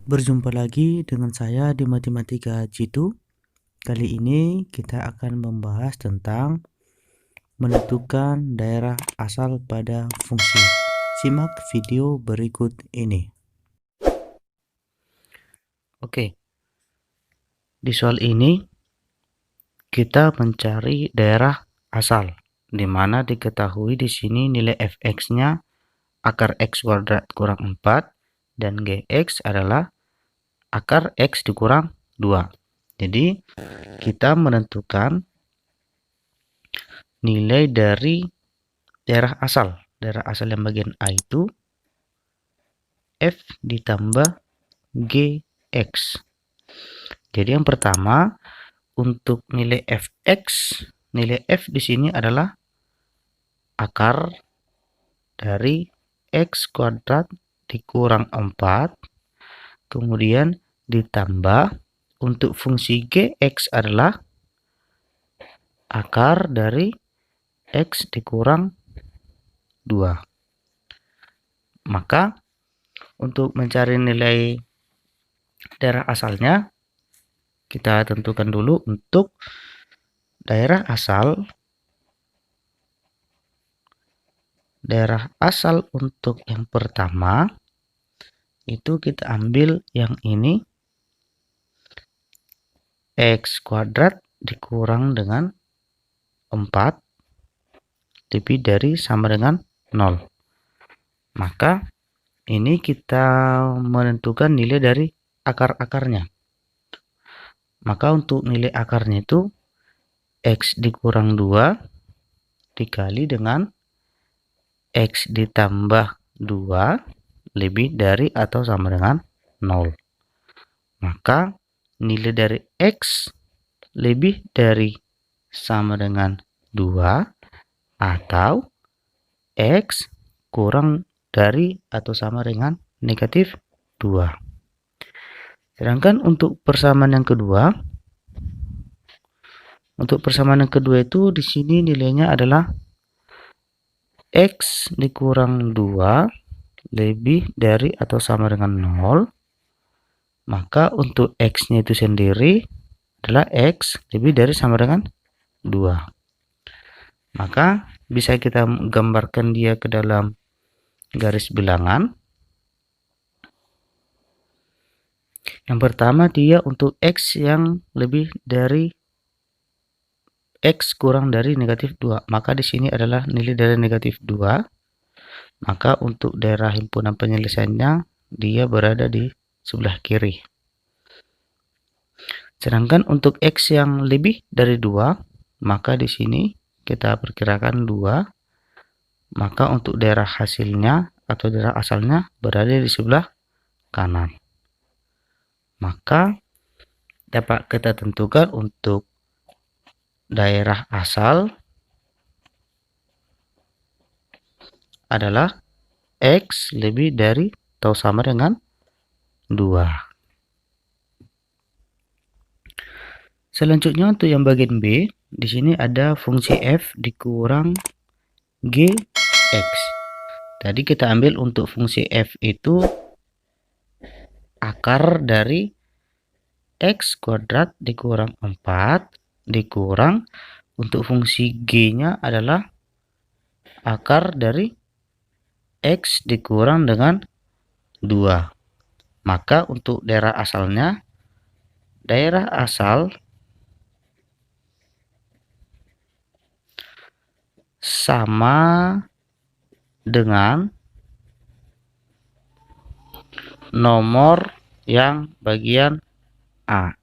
Berjumpa lagi dengan saya di Matematika Jitu. Kali ini kita akan membahas tentang menentukan daerah asal pada fungsi. Simak video berikut ini. Oke, di soal ini kita mencari daerah asal, di mana diketahui di sini nilai fx-nya akar x kuadrat kurang 4 dan gx adalah akar x dikurang 2. Jadi kita menentukan nilai dari daerah asal. Daerah asal yang bagian A itu f ditambah gx. Jadi yang pertama untuk nilai fx, nilai f di sini adalah akar dari x kuadrat dikurang 4, kemudian ditambah untuk fungsi gx adalah akar dari x dikurang 2. Maka untuk mencari nilai daerah asalnya, kita tentukan dulu untuk daerah asal. Daerah asal untuk yang pertama itu kita ambil yang ini, x kuadrat dikurang dengan 4 lebih dari sama dengan 0. Maka ini kita menentukan nilai dari akar-akarnya. Maka untuk nilai akarnya itu x dikurang 2 dikali dengan x ditambah 2 lebih dari atau sama dengan 0. Maka nilai dari x lebih dari sama dengan 2 atau x kurang dari atau sama dengan negatif 2. Sedangkan untuk persamaan yang kedua, itu di sini nilainya adalah x dikurang 2 lebih dari atau sama dengan 0. Maka untuk x-nya itu sendiri adalah x lebih dari sama dengan 2. Maka bisa kita gambarkan dia ke dalam garis bilangan. Yang pertama dia untuk x yang lebih dari x kurang dari negatif 2. Maka di sini adalah nilai dari negatif 2. Maka untuk daerah himpunan penyelesaiannya dia berada di sebelah kiri. Sedangkan untuk x yang lebih dari 2, maka di sini kita perkirakan 2. Maka untuk daerah hasilnya atau daerah asalnya berada di sebelah kanan. Maka dapat kita tentukan untuk daerah asal adalah x lebih dari atau sama dengan 2. Selanjutnya untuk yang bagian B, di sini ada fungsi f dikurang gx. Tadi kita ambil untuk fungsi f itu akar dari x kuadrat dikurang 4 dikurang untuk fungsi g-nya adalah akar dari x dikurang dengan 2. Maka untuk daerah asalnya, daerah asal sama dengan nomor yang bagian A.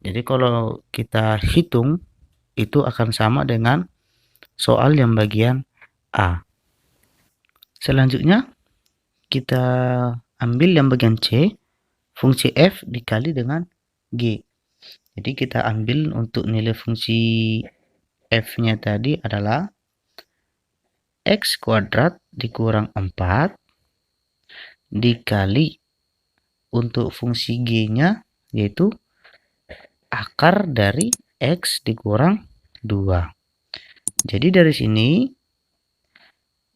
Jadi kalau kita hitung itu akan sama dengan soal yang bagian A. Selanjutnya kita ambil yang bagian C, fungsi f dikali dengan G. Jadi kita ambil untuk nilai fungsi f-nya tadi adalah x kuadrat dikurang 4 dikali untuk fungsi g-nya yaitu akar dari x dikurang 2. Jadi dari sini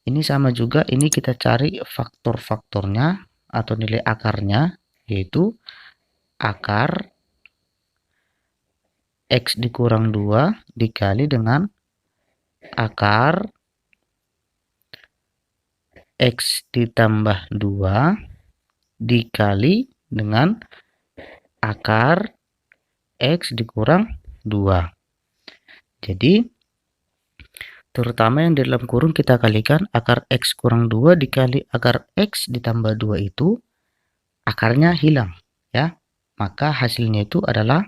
ini sama juga, ini kita cari faktor-faktornya atau nilai akarnya. yaitu akar X dikurang 2 dikali dengan akar X ditambah 2 dikali dengan akar X dikurang 2. Jadi, terutama yang di dalam kurung kita kalikan akar X kurang 2 dikali akar X ditambah 2 itu akarnya hilang, ya. Maka hasilnya itu adalah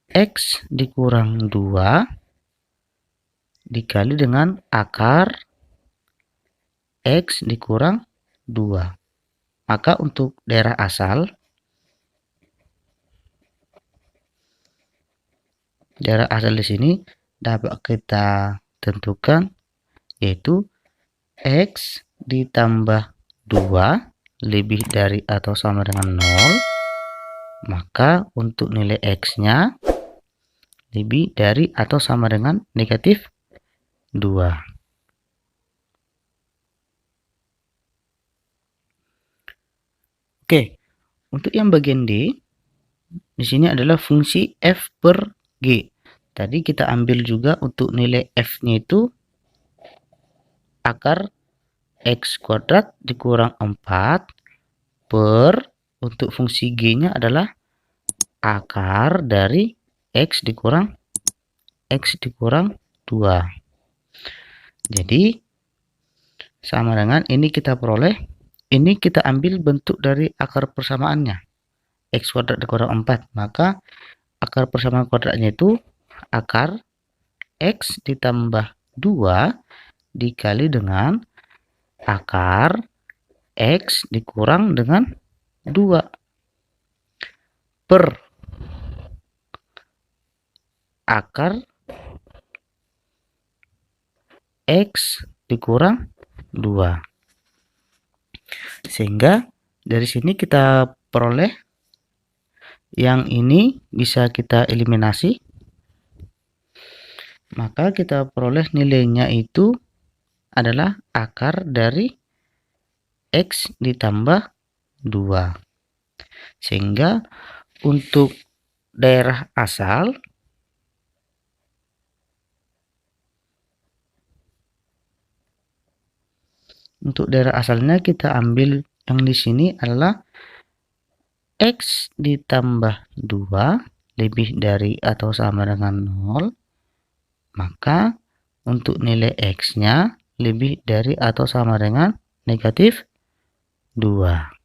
X dikurang 2 dikali dengan akar X dikurang 2. Maka untuk daerah asal di sini dapat kita tentukan yaitu X ditambah 2 lebih dari atau sama dengan 0. Maka untuk nilai X-nya lebih dari atau sama dengan negatif 2. Oke, untuk yang bagian D, di sini adalah fungsi F per G. Tadi kita ambil juga untuk nilai F-nya itu akar X kuadrat dikurang 4 per, untuk fungsi G-nya adalah akar dari X dikurang 2. Jadi, sama dengan ini kita peroleh, ini kita ambil bentuk dari akar persamaannya. X kuadrat dikurang 4. Maka akar persamaan kuadratnya itu akar X ditambah 2 dikali dengan akar X dikurang dengan 2 per akar X dikurang 2. Sehingga dari sini kita peroleh yang ini bisa kita eliminasi. Maka kita peroleh nilainya itu adalah akar dari X ditambah 2. Sehingga untuk daerah asal asalnya kita ambil yang di sini adalah X ditambah 2 lebih dari atau sama dengan 0. Maka untuk nilai X-nya lebih dari atau sama dengan negatif 2.